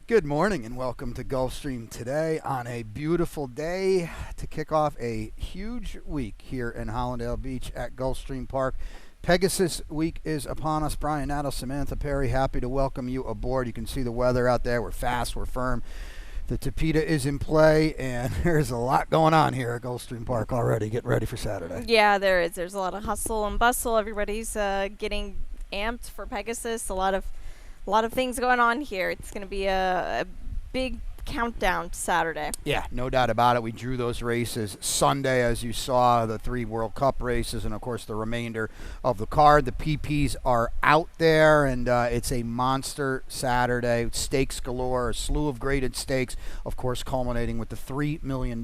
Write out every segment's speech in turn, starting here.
Good morning and welcome to Gulfstream today on a beautiful day to kick off a huge week here in Hollandale Beach at Gulfstream Park. Pegasus week is upon us. Brian Nadeau, Samantha Perry, happy to welcome you aboard. You can see the weather out there. We're fast, we're firm. The Tapita is in play, and there's a lot going on here at Gulfstream Park already. Getting ready for Saturday. Yeah, there is. There's a lot of hustle and bustle. Everybody's getting amped for Pegasus. A lot of things going on here. It's going to be a big countdown Saturday. Yeah, no doubt about it. We drew those races Sunday, as you saw, the 3 World Cup races, and of course the remainder of the card. The PPs are out there, and it's a monster Saturday. Stakes galore, a slew of graded stakes, of course culminating with the $3 million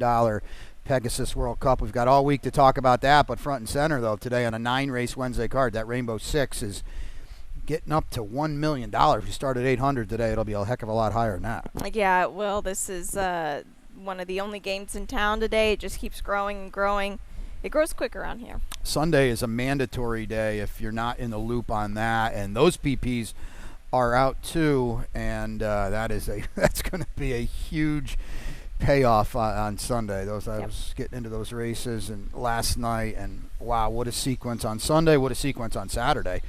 Pegasus World Cup. We've got all week to talk about that, but front and center, though, today on a 9-race Wednesday card, that Rainbow Six is getting up to $1 million. We started 800 today. It'll be a heck of a lot higher than that. Yeah, well, this is one of the only games in town today. It just keeps growing and growing. It grows quick around here. Sunday is a mandatory day if you're not in the loop on that, and those PPs are out too, and that's going to be a huge payoff on Sunday. I was getting into those races and last night, and wow, what a sequence on Sunday, what a sequence on Saturday.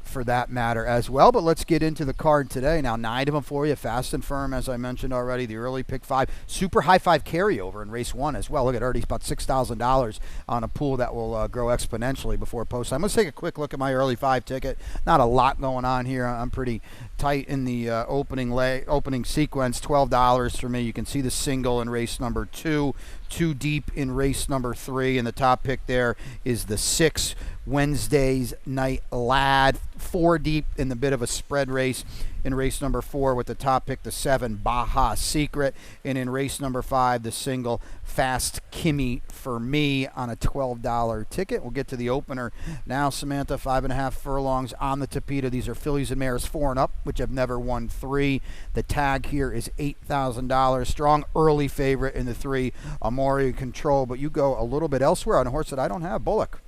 For that matter as well. But let's get into the card today. Now, 9 of them for you, fast and firm, as I mentioned already. The early pick 5, super high 5 carryover in race 1 as well. Look at Ernie's about $6,000 on a pool that will grow exponentially before post time. Let's take a quick look at my early 5 ticket. Not a lot going on here. I'm pretty tight in the opening sequence. $12 for me. You can see the single in race number 2. 2 deep in race number 3, and the top pick there is the 6 Wednesday's Night Lad. 4 deep in the bit of a spread race in race number 4 with the top pick, the 7 Baja Secret, and in race number 5 the single Fast Kimmy for me on a $12 ticket. We'll get to the opener now. Samantha, 5.5 furlongs on the Tapita. These are fillies and mares 4 and up, which have never won 3. The tag here is $8,000. Strong early favorite in the 3 Amori Control, but you go a little bit elsewhere on a horse that I don't have, Bullock.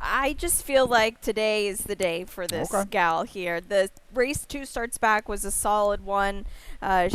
I just feel like today is the day for this gal here. The race 2 starts back was a solid one.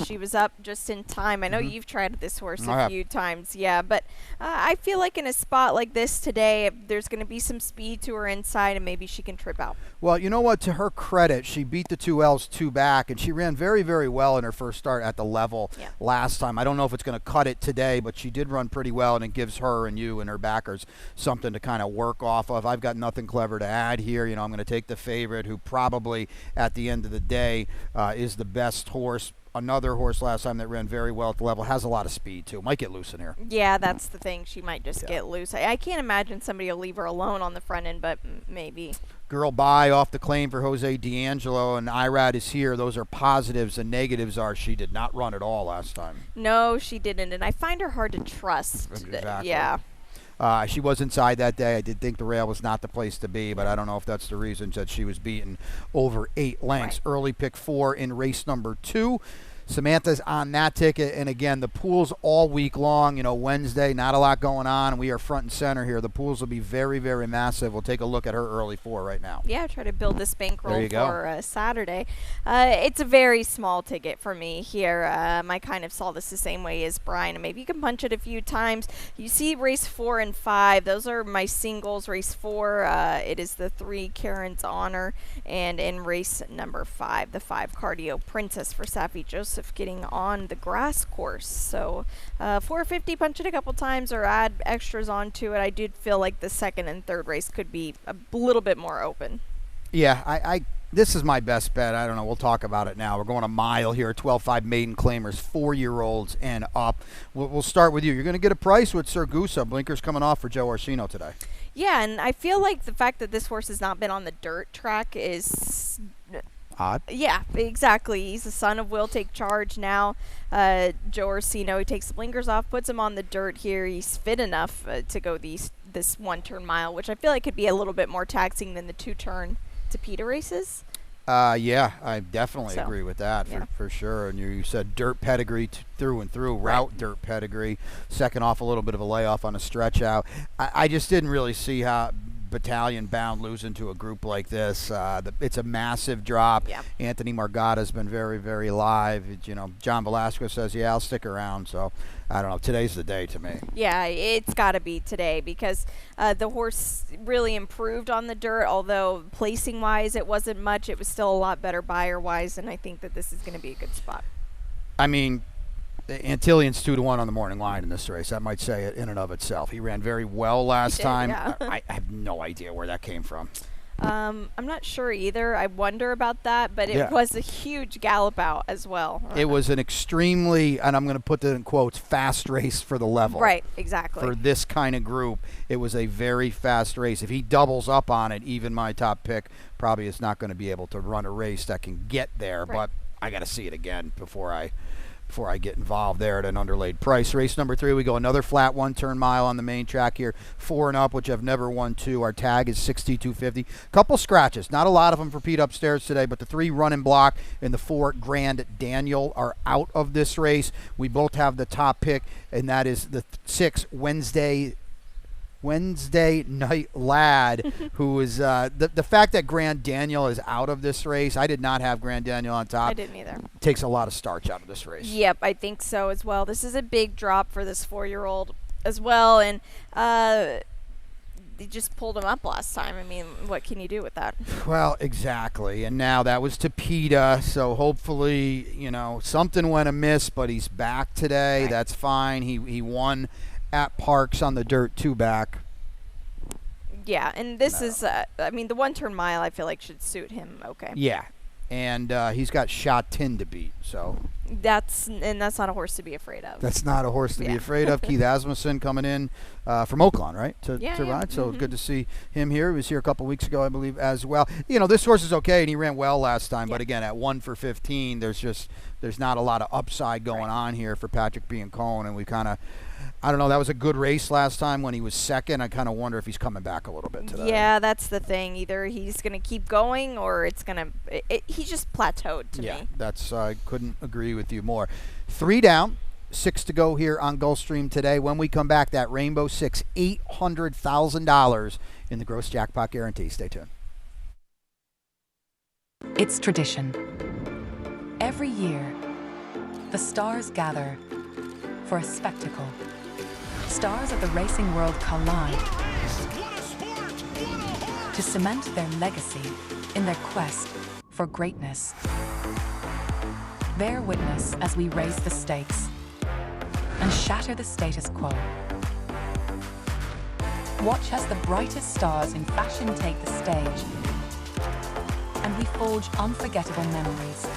She was up just in time. I know you've tried this horse a few times, but I feel like in a spot like this today, there's going to be some speed to her inside, and maybe she can trip out. Well, you know what? To her credit, she beat the 2 L's 2 back, and she ran very, very well in her first start at the level last time. I don't know if it's going to cut it today, but she did run pretty well, and it gives her and you and her backers something to kind of work off of. I've got nothing clever to add here. I'm going to take the favorite, who probably at the end of the day is the best horse. Another horse last time that ran very well at the level, has a lot of speed too. Might get loose in here. Yeah, that's the thing. She might just get loose. I can't imagine somebody will leave her alone on the front end, but maybe. Girl by off the claim for Jose D'Angelo, and Irad is here. Those are positives, and negatives are she did not run at all last time. No, she didn't, and I find her hard to trust. Exactly. Yeah. She was inside that day. I did think the rail was not the place to be, but I don't know if that's the reason that she was beaten over 8 lengths. Right. Early pick 4 in race number 2. Samantha's on that ticket, and again, the pools all week long. Wednesday, not a lot going on, and we are front and center here. The pools will be very, very massive. We'll take a look at her early 4 right now. Yeah, try to build this bankroll for Saturday. It's a very small ticket for me here. I kind of saw this the same way as Brian, and maybe you can punch it a few times. You see race 4 and 5. Those are my singles. Race 4, it is the 3 Karen's Honor, and in race number 5, the 5 Cardio Princess for Safi Joseph getting on the grass course. So 450, punch it a couple times or add extras onto it. I did feel like the 2nd and 3rd race could be a little bit more open. Yeah, this is my best bet. I don't know. We'll talk about it now. We're going a mile here. 12.5 maiden claimers, 4-year-olds and up. We'll start with you. You're going to get a price with Sir Gusa. Blinkers coming off for Joe Orsino today. Yeah, and I feel like the fact that this horse has not been on the dirt track is odd. Yeah, exactly. He's the son of Will Take Charge now. Joe Orsino, he takes the blinkers off, puts him on the dirt here. He's fit enough to go this 1-turn mile, which I feel like could be a little bit more taxing than the 2-turn Tapita races. Yeah, I definitely agree with that for sure. And you said dirt pedigree through and through, route dirt pedigree. Second off, a little bit of a layoff on a stretch out. I just didn't really see how battalion bound losing to a group like this. It's a massive drop. Yeah. Anthony Margada's been very, very live. John Velasquez says, yeah, I'll stick around. So I don't know. Today's the day to me. Yeah, it's got to be today because the horse really improved on the dirt, although placing-wise it wasn't much. It was still a lot better buyer-wise, and I think that this is going to be a good spot. I mean, Antillion's 2-1 on the morning line in this race. That might say it in and of itself. He ran very well last time. Yeah. I have no idea where that came from. I'm not sure either. I wonder about that, but it was a huge gallop out as well. It was an extremely, and I'm going to put that in quotes, fast race for the level. Right, exactly. For this kind of group, it was a very fast race. If he doubles up on it, even my top pick probably is not going to be able to run a race that can get there. Right. But I got to see it again before I get involved there at an underlaid price. Race number 3, we go another flat 1-turn mile on the main track here. 4 and up, which I've never won 2. Our tag is 62.50. Couple scratches, not a lot of them for Pete upstairs today, but the 3 Running Block and the 4 Grand Daniel are out of this race. We both have the top pick, and that is the 6 Wednesday Night Lad, who is the fact that Grand Daniel is out of this race. I did not have Grand Daniel on top. I didn't either. Takes a lot of starch out of this race. Yep, I think so as well. This is a big drop for this 4-year-old as well, and they just pulled him up last time. I mean, what can you do with that? Well, exactly. And now that was to PETA, so hopefully, something went amiss, but he's back today. Right. That's fine. He won at Parks on the dirt 2 back. Yeah, and this is, the 1-turn mile I feel like should suit him okay. Yeah, and he's got Shot Tin to beat, so. That's not a horse to be afraid of. That's not a horse to be afraid of. Keith Asmussen coming in from Oakland, right, to ride. So good to see him here. He was here a couple weeks ago, I believe, as well. This horse is okay, and he ran well last time. But again, at 1 for 15, there's not a lot of upside going on here for Patrick Biancone, and we kind of. I don't know. That was a good race last time when he was second. I kind of wonder if he's coming back a little bit today. Yeah, that's the thing. Either he's going to keep going or it's going to he just plateaued to me. Yeah, I couldn't agree with you more. 3 down, 6 to go here on Gulfstream today. When we come back, that Rainbow 6, $800,000 in the gross jackpot guarantee. Stay tuned. It's tradition. Every year, the stars gather for a spectacle. Stars of the racing world collide to cement their legacy in their quest for greatness. Bear witness as we raise the stakes and shatter the status quo. Watch as the brightest stars in fashion take the stage and we forge unforgettable memories.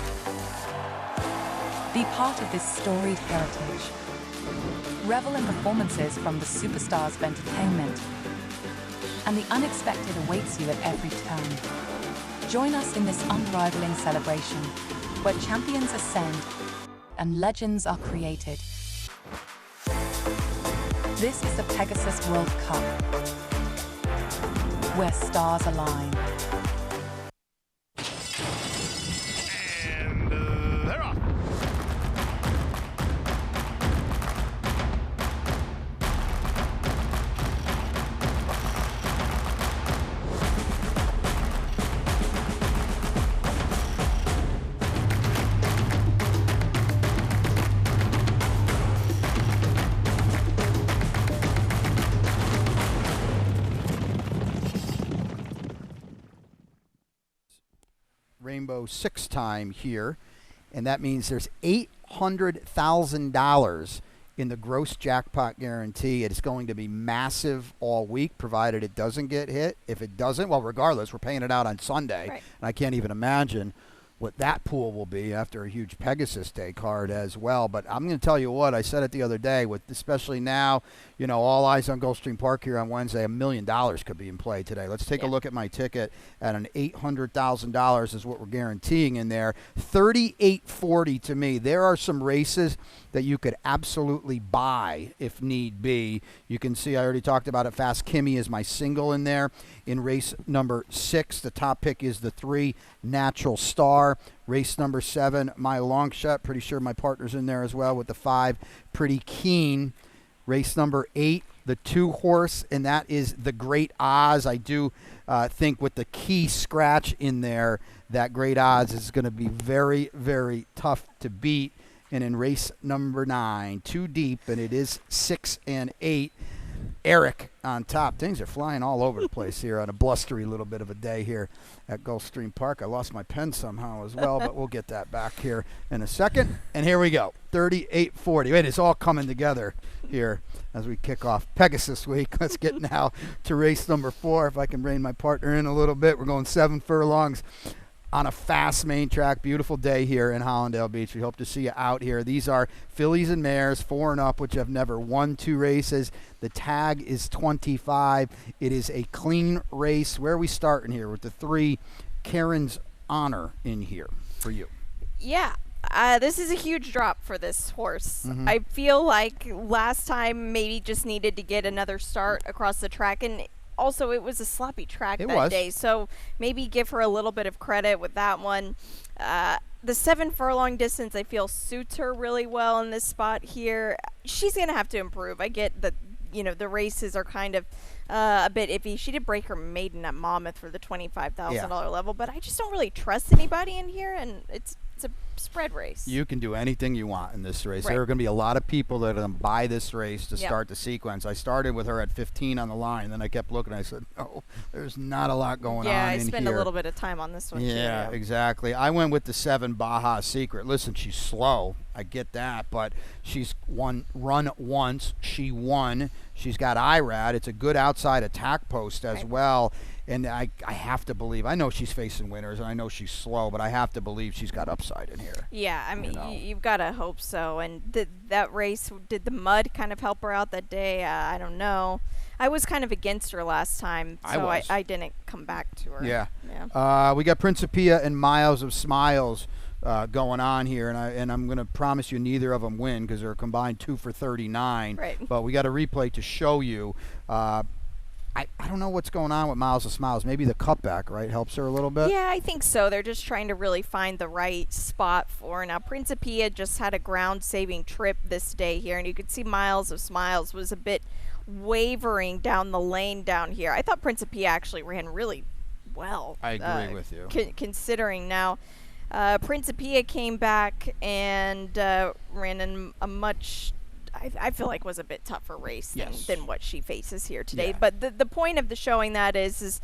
Be part of this storied heritage. Revel in performances from the superstars of entertainment, and the unexpected awaits you at every turn. Join us in this unrivaling celebration, where champions ascend and legends are created. This is the Pegasus World Cup, where stars align. Rainbow 6 time here, and that means there's $800,000 in the gross jackpot guarantee. It is going to be massive all week, provided it doesn't get hit. If it doesn't, well, regardless, we're paying it out on Sunday, right. And I can't even imagine what that pool will be after a huge Pegasus Day card as well. But I'm going to tell you what, I said it the other day, with especially now, all eyes on Gulfstream Park here on Wednesday, $1 million could be in play today. Let's take a look at my ticket at an $800,000 is what we're guaranteeing in there. $38.40 to me. There are some races that you could absolutely buy if need be. You can see I already talked about it. Fast Kimmy is my single in there. In race number 6, the top pick is the 3 Natural Star. Race number 7, my long shot. Pretty sure my partner's in there as well with the 5 Pretty Keen. Race number 8, the 2 horse, and that is the Great Oz. I do think with the key scratch in there, that Great Oz is going to be very, very tough to beat. And in race number 9, 2 deep, and it is 6 and 8. Eric on top. Things are flying all over the place here on a blustery little bit of a day here at Gulfstream Park. I lost my pen somehow as well, but we'll get that back here in a second. And here we go, 38.40. Wait, it's all coming together here as we kick off Pegasus week. Let's get now to race number 4. If I can rein my partner in a little bit, we're going 7 furlongs on a fast main track. Beautiful day here in Hollandale Beach. We hope to see you out here. These are fillies and mares, 4 and up, which have never won 2 races. The tag is 25. It is a clean race. Where are we starting here with the 3 Karen's Honor in here for you? Yeah. This is a huge drop for this horse. I feel like last time maybe just needed to get another start across the track, and also it was a sloppy track that day, so maybe give her a little bit of credit with that one. The 7 furlong distance I feel suits her really well in this spot here. She's going to have to improve. I get that, the races are kind of a bit iffy. She did break her maiden at Monmouth for the $25,000 level, but I just don't really trust anybody in here, and it's a spread race. You can do anything you want in this race. Right. There are going to be a lot of people that are going to buy this race to start the sequence. I started with her at 15 on the line, then I kept looking. I said, no, there's not a lot going on in here. Yeah, I spent a little bit of time on this one too. Yeah, exactly. I went with the 7 Baja Secret. Listen, she's slow. I get that, but she's run once. She won. She's got IRAD. It's a good outside attack post as well. And I have to believe, I know she's facing winners, and I know she's slow, but I have to believe she's got upside in here. Yeah, I mean, you've got to hope so. And that race, did the mud kind of help her out that day? I don't know. I was kind of against her last time, so I didn't come back to her. Yeah. We got Principia and Miles of Smiles going on here, and I'm going to promise you neither of them win because they're combined 2 for 39. Right. But we got a replay to show you. I don't know what's going on with Miles of Smiles. Maybe the cutback, right, helps her a little bit? Yeah, I think so. They're just trying to really find the right spot for her. Now, Principia just had a ground-saving trip this day here, and you could see Miles of Smiles was a bit wavering down the lane down here. I thought Principia actually ran really well. I agree with you. Considering now, Principia came back and ran in a much... I feel like was a bit tougher race than what she faces here today. Yeah. But the point of the showing that is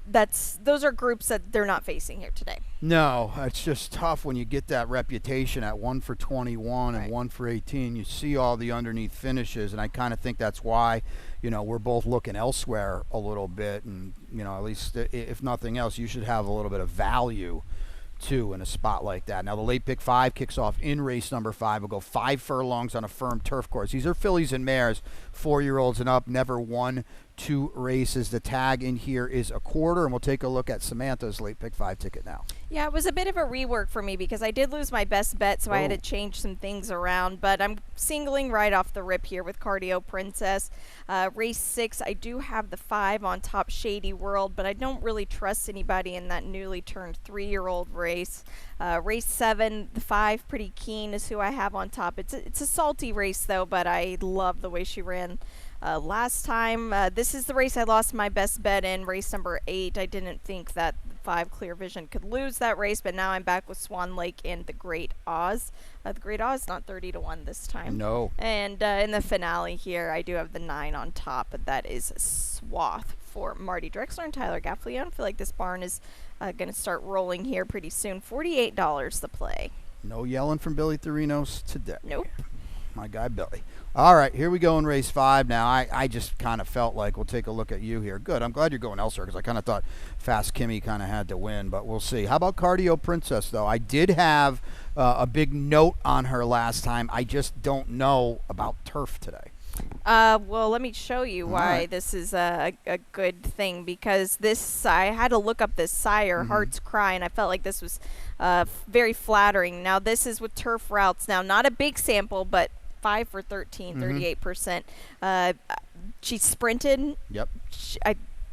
those are groups that they're not facing here today. No, it's just tough when you get that reputation at 1 for 21 and 1 for 18. You see all the underneath finishes, and I kind of think that's why, we're both looking elsewhere a little bit. And, at least if nothing else, you should have a little bit of value too in a spot like that. Now the late pick 5 kicks off in race number 5. We'll go 5 furlongs on a firm turf course. These are fillies and mares, 4-year-olds and up, never won 2 races. The tag in here is a quarter, and we'll take a look at Samantha's late pick 5 ticket now. Yeah, it was a bit of a rework for me because I did lose my best bet, so I had to change some things around. But I'm singling right off the rip here with Cardio Princess. Race 6, I do have the 5 on top, Shady World, but I don't really trust anybody in that newly turned 3-year-old race. Race 7, the 5, Pretty Keen is who I have on top. It's a salty race, though, but I love the way she ran last time. This is the race I lost my best bet in, race number 8. I didn't think that 5 Clear Vision could lose that race, but now I'm back with Swan Lake and the Great Oz. The Great Oz not 30-1 this time. No. And in the finale here, I do have the 9 on top, but that is Swath for Marty Drexler and Tyler Gaffleone. I feel like this barn is going to start rolling here pretty soon. $48 the play. No yelling from Billy Therinos today. Nope. My guy Billy. All right, here we go in race 5 now. I just kind of felt like we'll take a look at you here. Good. I'm glad you're going elsewhere because I kind of thought Fast Kimmy kind of had to win, but we'll see. How about Cardio Princess, though? I did have a big note on her last time. I just don't know about turf today. Well, let me show you why this is a good thing, because I had to look up this sire, Heart's Cry, and I felt like this was very flattering. Now, this is with turf routes. Now, not a big sample, but 5 for 13, 38%. She sprinted. Yep.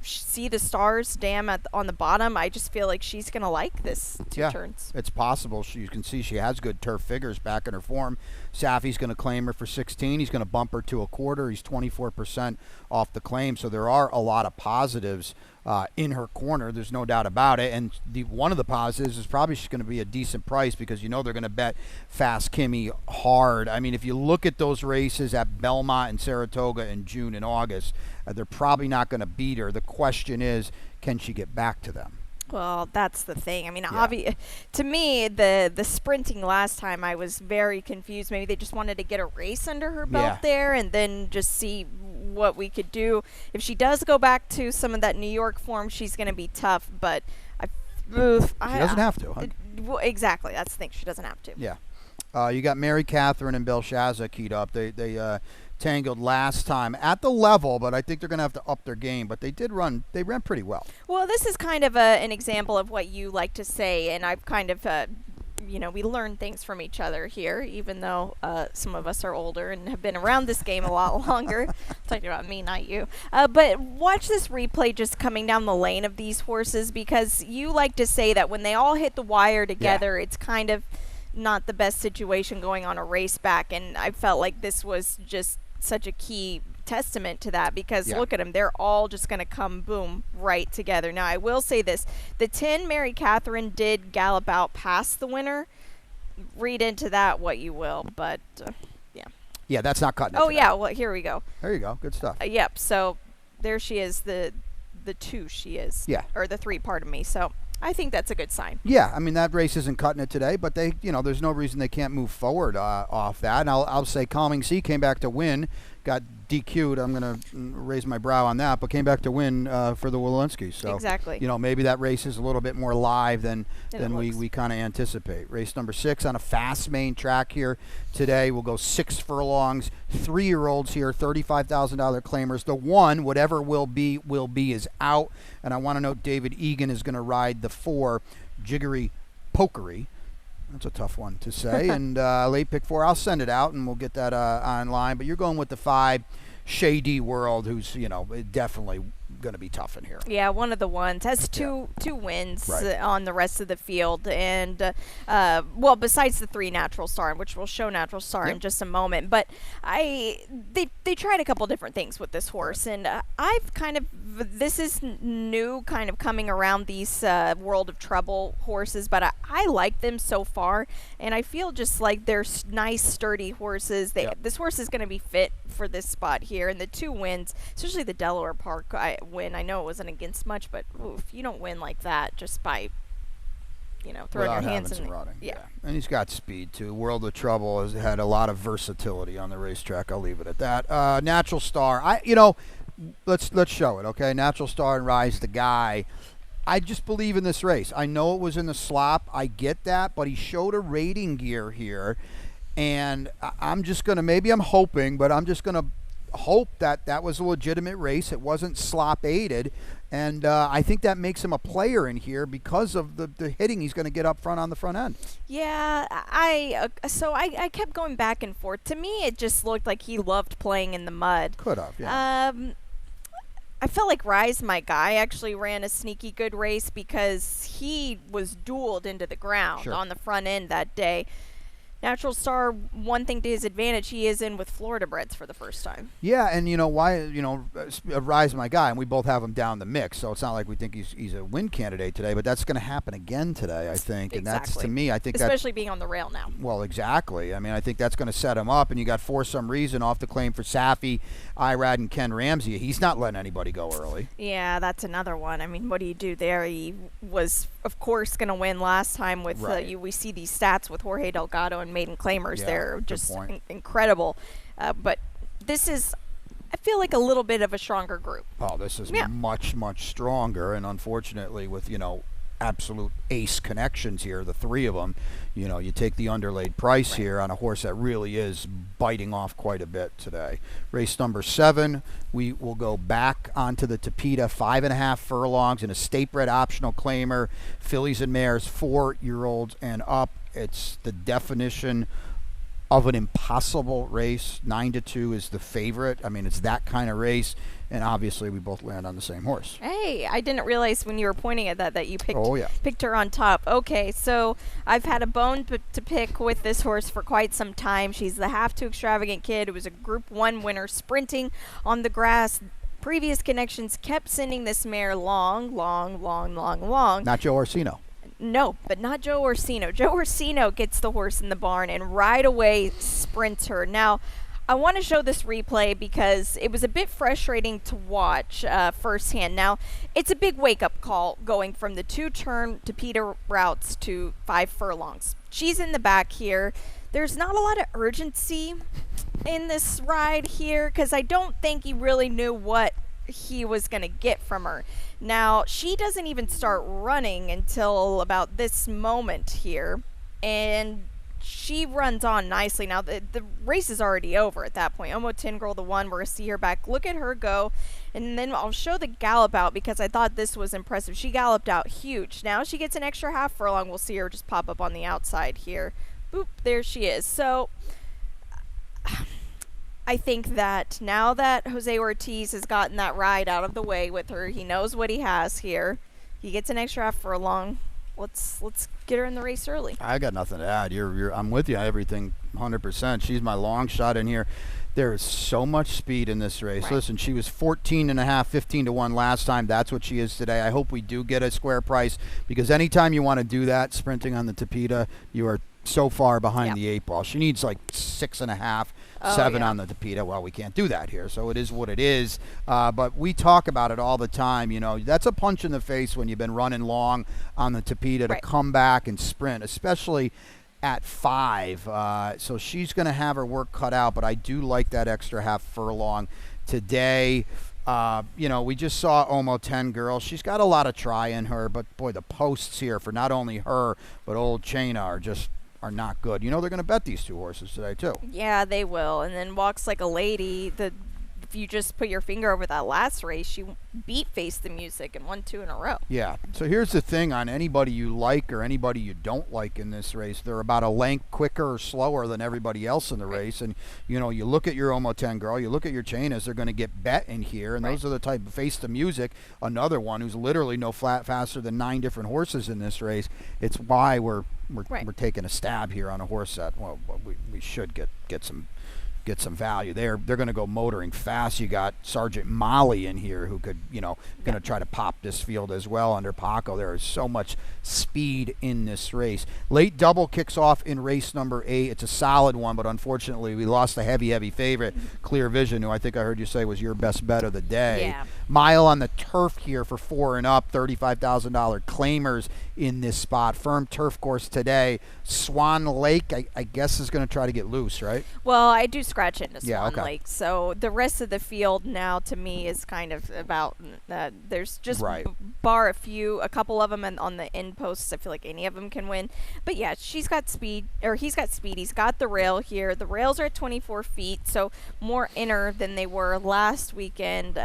see the Stars dam on the bottom, I just feel like she's going to like this 2 turns. It's possible. You can see she has good turf figures back in her form. Safi's going to claim her for 16. He's going to bump her to a quarter. He's 24% off the claim. So there are a lot of positives in her corner. There's no doubt about it. And one of the positives is probably she's going to be a decent price because they're going to bet Fast Kimmy hard. I mean, if you look at those races at Belmont and Saratoga in June and August, they're probably not going to beat her. The question is, can she get back to them? Well, that's the thing. I mean, to me, the sprinting last time, I was very confused. Maybe they just wanted to get a race under her belt there and then just see what we could do. If she does go back to some of that New York form, she's going to be tough. But she doesn't have to. Huh? Well, exactly. That's the thing. She doesn't have to. Yeah. You got Mary Catherine and Belshazzar keyed up. They tangled last time at the level, but I think they're going to have to up their game. But they ran pretty well. Well, this is kind of an example of what you like to say, and I've kind of, we learn things from each other here, even though some of us are older and have been around this game a lot longer. Talking about me, not you. But watch this replay just coming down the lane of these horses, because you like to say that when they all hit the wire together, it's kind of not the best situation going on a race back, and I felt like this was just such a key testament to that, because look at them, they're all just going to come boom right together. Now I will say this, the 10 Mary Catherine did gallop out past the winner. Read into that what you will, but yeah, that's not cutting it today. Yeah, well, here we go. There you go, good stuff. Yep, so there she is, the 2 she is, or the 3, pardon me. So I think that's a good sign. Yeah, I mean, that race isn't cutting it today, but they, there's no reason they can't move forward off that. And I'll say Calming Sea came back to win, got DQ'd. I'm going to raise my brow on that, but came back to win for the Walensky. So exactly. Maybe that race is a little bit more live than we kind of anticipate. Race number 6 on a fast main track here today. We'll go 6 furlongs. 3-year-olds here, $35,000 claimers. The 1, whatever will be, is out. And I want to note David Egan is going to ride the 4, Jiggery Pokery. That's a tough one to say. And late pick 4, I'll send it out and we'll get that online. But you're going with the 5, Shady World, who's, definitely going to be tough in here. Yeah, one of the ones. Has two wins on the rest of the field. And, well, besides the 3 Natural Star, which we'll show Natural Star in just a moment. But they tried a couple different things with this horse. And I've kind of, this is new, kind of coming around these World of Trouble horses. But I like them so far. And I feel just like they're nice, sturdy horses. This horse is going to be fit for this spot here. And the 2 wins, especially the Delaware Park win. I know it wasn't against much, but if you don't win like that just by, throwing your hands in the yeah. And he's got speed too. World of Trouble has had a lot of versatility on the racetrack. I'll leave it at that. Natural Star. Let's show it, okay? Natural Star and Rise the Guy. I just believe in this race. I know it was in the slop. I get that, but he showed a rating gear here, and I'm just gonna. Maybe I'm hoping, but I'm just gonna hope that was a legitimate race. It wasn't slop aided, and I think that makes him a player in here because of the hitting he's going to get up front on the front end. Yeah, I kept going back and forth. To me, it just looked like he loved playing in the mud. Could have, yeah. I felt like Rise My Guy actually ran a sneaky good race because he was dueled into the ground on the front end that day. Natural Star, one thing to his advantage, he is in with Florida breds for the first time. Yeah, and Rise My Guy, and we both have him down the mix, so it's not like we think he's a win candidate today, but that's going to happen again today, I think. Exactly. And that's, to me, I think especially being on the rail now. Well, exactly. I mean, I think that's going to set him up, and you got For Some Reason off the claim for Safi, Irad, and Ken Ramsey. He's not letting anybody go early. Yeah, that's another one. I mean, what do you do there? He was, of course, going to win last time with, we see these stats with Jorge Delgado and Maiden Claimers. They're just incredible. But this is, I feel like, a little bit of a stronger group. Oh, this is much, much stronger. And unfortunately, with, absolute ace connections here, the 3 of them, you take the underlaid price here on a horse that really is biting off quite a bit today. Race number 7, we will go back onto the Tapeta, 5.5 furlongs and a state bred optional claimer, fillies and mares, 4-year-olds and up. It's the definition of an impossible race. 9-2 is the favorite. I mean, it's that kind of race, and obviously we both land on the same horse. Hey, I didn't realize when you were pointing at that you picked Oh, yeah. picked her on top. Okay, so I've had a bone to pick with this horse for quite some time. She's the Half Too Extravagant Kid. It was a Group 1 winner sprinting on the grass. Previous connections kept sending this mare long. Not Joe Orsino. No, but not Joe Orsino. Joe Orsino gets the horse in the barn and right away sprints her. Now, I want to show this replay because it was a bit frustrating to watch firsthand. Now, it's a big wake-up call going from the 2-turn Tapeta routes to 5 furlongs. She's in the back here. There's not a lot of urgency in this ride here because I don't think he really knew what he was going to get from her. Now, she doesn't even start running until about this moment here, and she runs on nicely. Now, the race is already over at that point. Omo Tingirl, the one, we're going to see her back. Look at her go, and then I'll show the gallop out because I thought this was impressive. She galloped out huge. Now she gets an extra half furlong. We'll see her just pop up on the outside here. Boop, there she is. So I think that now that Jose Ortiz has gotten that ride out of the way with her, he knows what he has here. He gets an extra half furlong. Let's get her in the race early. I got nothing to add. I'm with you. Everything 100%. She's my long shot in here. There is so much speed in this race. Right. Listen, she was 14.5, 15-1 last time. That's what she is today. I hope we do get a square price because anytime you want to do that, sprinting on the Tapeta, you are so far behind the 8 ball. She needs like 6.5, 7 on the Tapeta. Well, we can't do that here, so it is what it is. But we talk about it all the time. You know, that's a punch in the face when you've been running long on the Tapeta to come back and sprint, especially at 5. So she's going to have her work cut out, but I do like that extra half furlong today. You know, we just saw Omo Tingirl. She's got a lot of try in her, but boy, the posts here for not only her but Old Chaina are not good. You know, they're going to bet these 2 horses today too. Yeah, they will. And then Walks Like a Lady, if you just put your finger over that last race, she beat Face the Music and won 2 in a row. Yeah. So here's the thing on anybody you like or anybody you don't like in this race. They're about a length quicker or slower than everybody else in the race. And, you know, you look at your Omo Tingirl, you look at your Chainas, they're going to get bet in here. And those are the type of Face the Music, another one who's literally no flat faster than 9 different horses in this race. It's why we're taking a stab here on a horse that, well, we should get some value. They're going to go motoring fast. You got Sergeant Molly in here who could, you know, going to try to pop this field as well under Paco. There is so much speed in this race. Late double kicks off in race number 8. It's a solid one, but unfortunately we lost the heavy favorite, Clear Vision, who I think I heard you say was your best bet of the day. Yeah. Mile on the turf here for 4 and up, $35,000 claimers in this spot. Firm turf course today. Swan Lake, I guess, is going to try to get loose, right? Well, I do scratch into Swan Yeah, okay. Lake. So the rest of the field now to me is kind of about there's just bar a couple of them on the end posts. I feel like any of them can win. But yeah, he's got speed. He's got the rail here. The rails are at 24 feet, so more inner than they were last weekend.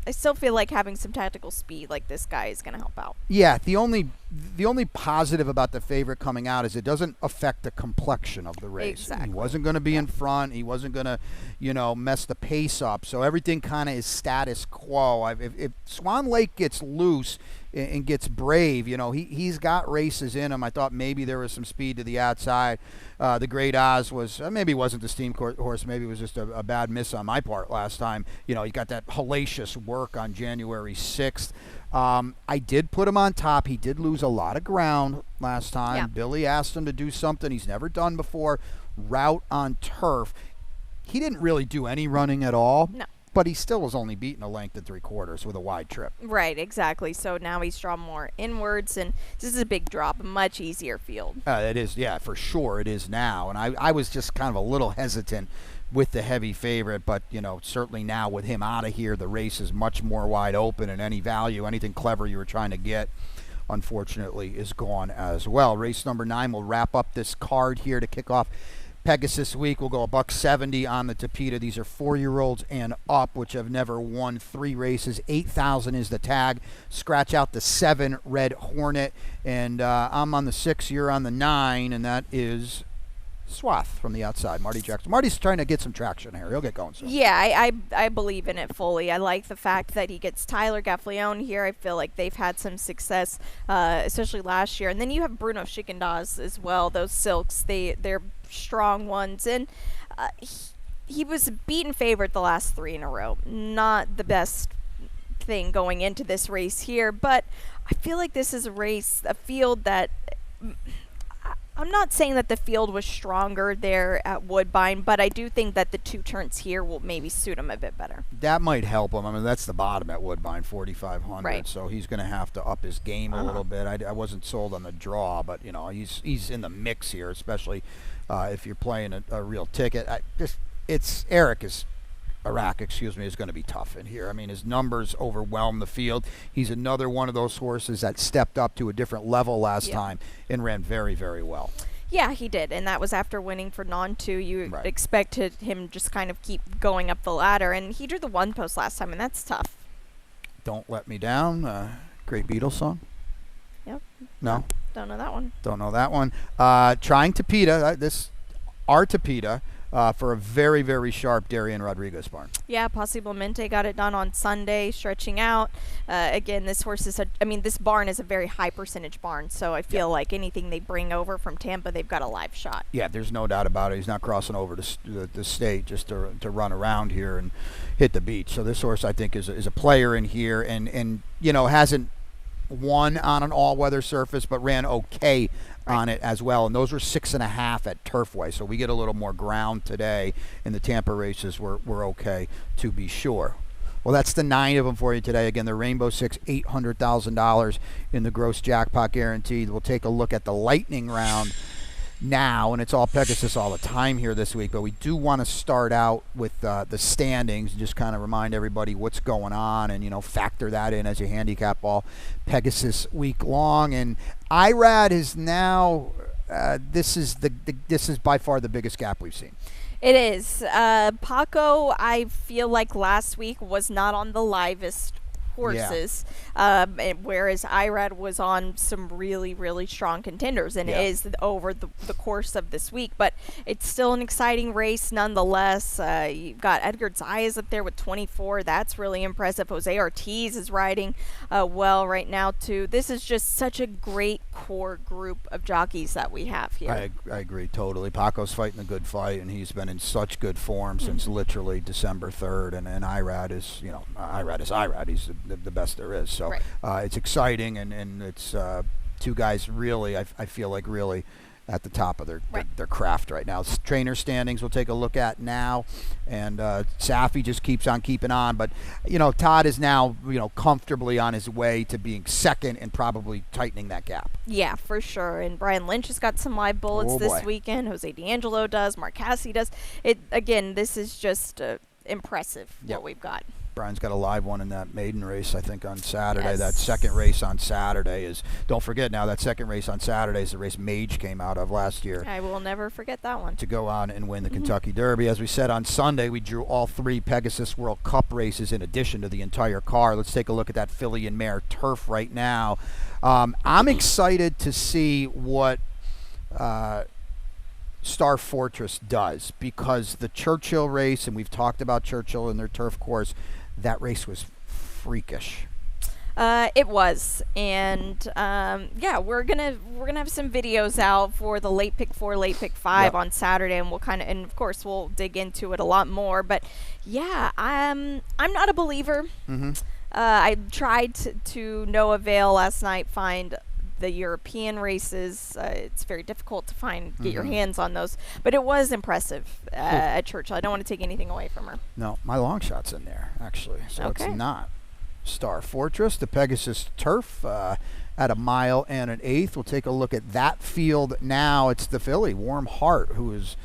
I still feel like having some tactical speed like this guy is going to help out. Yeah, the only positive about the favorite coming out is it doesn't affect the complexion of the race. Exactly. He wasn't going to be in front. He wasn't going to, you know, mess the pace up. So everything kind of is status quo. If Swan Lake gets loose and gets brave, you know, he's got races in him. I thought maybe there was some speed to the outside. The Great Oz was, maybe it wasn't the steam horse, maybe it was just a bad miss on my part last time. You know, he got that hellacious work on January 6th. I did put him on top. He did lose a lot of ground last time. Yeah. Billy asked him to do something he's never done before, route on turf. He didn't really do any running at all. No. But he still was only beaten a length and 3/4 with a wide trip. Right, exactly. So now he's drawn more inwards, and this is a big drop, a much easier field. It is, yeah, for sure it is now. And I was just kind of a little hesitant with the heavy favorite, but, you know, certainly now with him out of here, the race is much more wide open, and any value, anything clever you were trying to get, unfortunately, is gone as well. Race number 9 will wrap up this card here to kick off Pegasus Week. Will go $170 on the Tapeta. These are 4-year-olds and up, which have never won 3 races. 8,000 is the tag. Scratch out the 7 Red Hornet, and I'm on the 6. You're on the 9, and that is swath from the outside. Marty Jackson. Marty's trying to get some traction here. He'll get going soon. Yeah, I believe in it fully. I like the fact that he gets Tyler Gaffleone here. I feel like they've had some success, especially last year. And then you have Bruno Schickendas as well. Those Silks, they're strong ones. And he was beaten favorite the last 3 in a row. Not the best thing going into this race here, but I feel like this is a field that I'm not saying that the field was stronger there at Woodbine, but I do think that the 2 turns here will maybe suit him a bit better. That might help him. I mean, that's the bottom at Woodbine, 4,500. Right. So he's going to have to up his game a little bit. I wasn't sold on the draw, but he's in the mix here, especially if you're playing a real ticket. Iraq is going to be tough in here. I mean, his numbers overwhelm the field. He's another one of those horses that stepped up to a different level last time and ran very, very well. Yeah, he did, and that was after winning for Non-2. You expected him just kind of keep going up the ladder, and he drew the 1 post last time, and that's tough. Don't Let Me Down, great Beatles song. Yep. No? Don't know that one. Don't know that one. Trying Tapeta, our Tapeta, for a very, very sharp Darian Rodriguez barn. Yeah, Possiblemente got it done on Sunday, stretching out. Again, this horse is this barn is a very high percentage barn, so I feel like anything they bring over from Tampa, they've got a live shot. Yeah, there's no doubt about it. He's not crossing over the state just to run around here and hit the beach. So this horse, I think, is a player in here and hasn't won on an all-weather surface, but ran okay on it as well, and those were 6.5 at Turfway, so we get a little more ground today, and the Tampa races were okay, to be sure. Well, that's the 9 of them for you today. Again, the Rainbow Six, $800,000 in the gross jackpot guaranteed. We'll take a look at the lightning round now, and it's all Pegasus all the time here this week, but we do want to start out with the standings and just kind of remind everybody what's going on and factor that in as you handicap all Pegasus week long. And IRAD is now this is by far the biggest gap we've seen. It is. Paco, I feel like last week was not on the livest horses, whereas IRAD was on some really, really strong contenders, and it is over the course of this week. But it's still an exciting race nonetheless. You've got Edgar Zayas up there with 24. That's really impressive. Jose Ortiz is riding well right now, too. This is just such a great core group of jockeys that we have here. I agree totally. Paco's fighting a good fight, and he's been in such good form since literally December 3rd, and IRAD is, IRAD is IRAD. He's the best there is. So it's exciting, and it's 2 guys really, I feel like really at the top of their craft right now. Trainer standings we'll take a look at now, and Safi just keeps on keeping on, but Todd is now comfortably on his way to being second and probably tightening that gap. Yeah, for sure. And Brian Lynch has got some live bullets this weekend. Jose D'Angelo does. Mark Cassidy does. This is just impressive what we've got. Brian's got a live one in that maiden race, I think, on Saturday. Yes. That second race on Saturday is, don't forget now, that second race on Saturday is the race Mage came out of last year. I will never forget that one. To go on and win the Kentucky Derby. As we said on Sunday, we drew all 3 Pegasus World Cup races in addition to the entire car. Let's take a look at that filly and mare turf right now. I'm excited to see what Star Fortress does, because the Churchill race, and we've talked about Churchill and their turf course, that race was freakish. It was, and we're gonna have some videos out for the late pick 4, late pick 5 on Saturday, and and of course we'll dig into it a lot more. But I'm not a believer. I tried to no avail last night. Find the European races. It's very difficult to get your hands on those, but it was impressive at Churchill. I don't want to take anything away from her. No, my long shot's in there actually, so it's not Star Fortress. The Pegasus Turf at 1.125 miles. We'll take a look at that field now. It's the filly Warm Heart, who is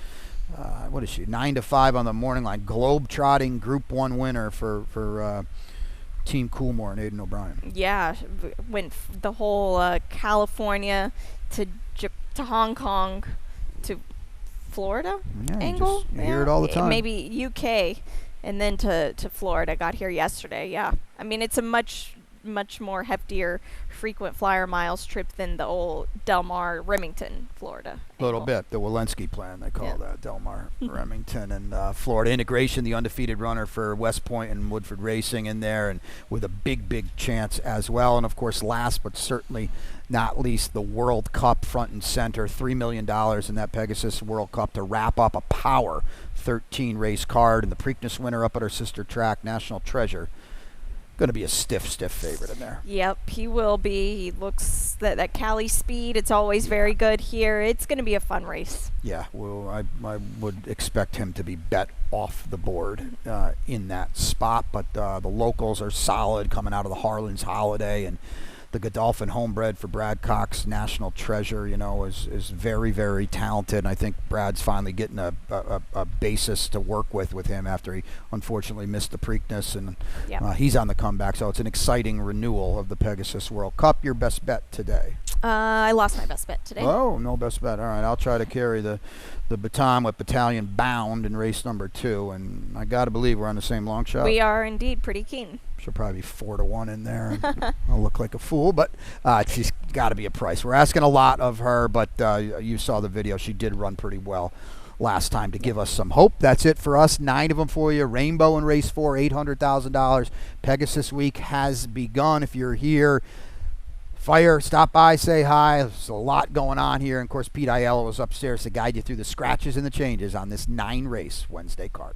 what is she, 9-5 on the morning line, globe-trotting Group 1 winner for Team Coolmore and Aidan O'Brien. Yeah, went the whole California to Hong Kong to Florida angle. You hear it all the time. Maybe UK, and then to Florida. Got here yesterday. Yeah, I mean it's a much much more heftier frequent flyer miles trip than the old Del Mar Remington, Florida. A little bit. The Walensky plan, they call that, Del Mar Remington and Florida Integration, the undefeated runner for West Point and Woodford Racing in there, and with a big chance as well. And of course, last but certainly not least, the World Cup front and center. $3 million in that Pegasus World Cup to wrap up a power 13 race card, and the Preakness winner up at our sister track, National Treasure. Going to be a stiff favorite in there. Yep, he will be. He looks that Cali speed. It's always very good here. It's going to be a fun race. Yeah, well, I would expect him to be bet off the board in that spot, but the locals are solid coming out of the Harlan's Holiday, and the Godolphin homebred for Brad Cox, National Treasure, is very talented. And I think Brad's finally getting a basis to work with him after he unfortunately missed the Preakness, and he's on the comeback. So it's an exciting renewal of the Pegasus World Cup. Your best bet today? I lost my best bet today. Oh, no best bet. All right, I'll try to carry the baton with Battalion Bound in race number 2, and I got to believe we're on the same long shot. We are indeed pretty keen. She'll probably be 4-1 in there. I'll look like a fool, but she's got to be a price. We're asking a lot of her, but you saw the video. She did run pretty well last time to give us some hope. That's it for us. 9 of them for you. Rainbow in race 4, $800,000. Pegasus Week has begun. If you're here, stop by, say hi. There's a lot going on here. And of course, Pete Aiello was upstairs to guide you through the scratches and the changes on this 9-race Wednesday card.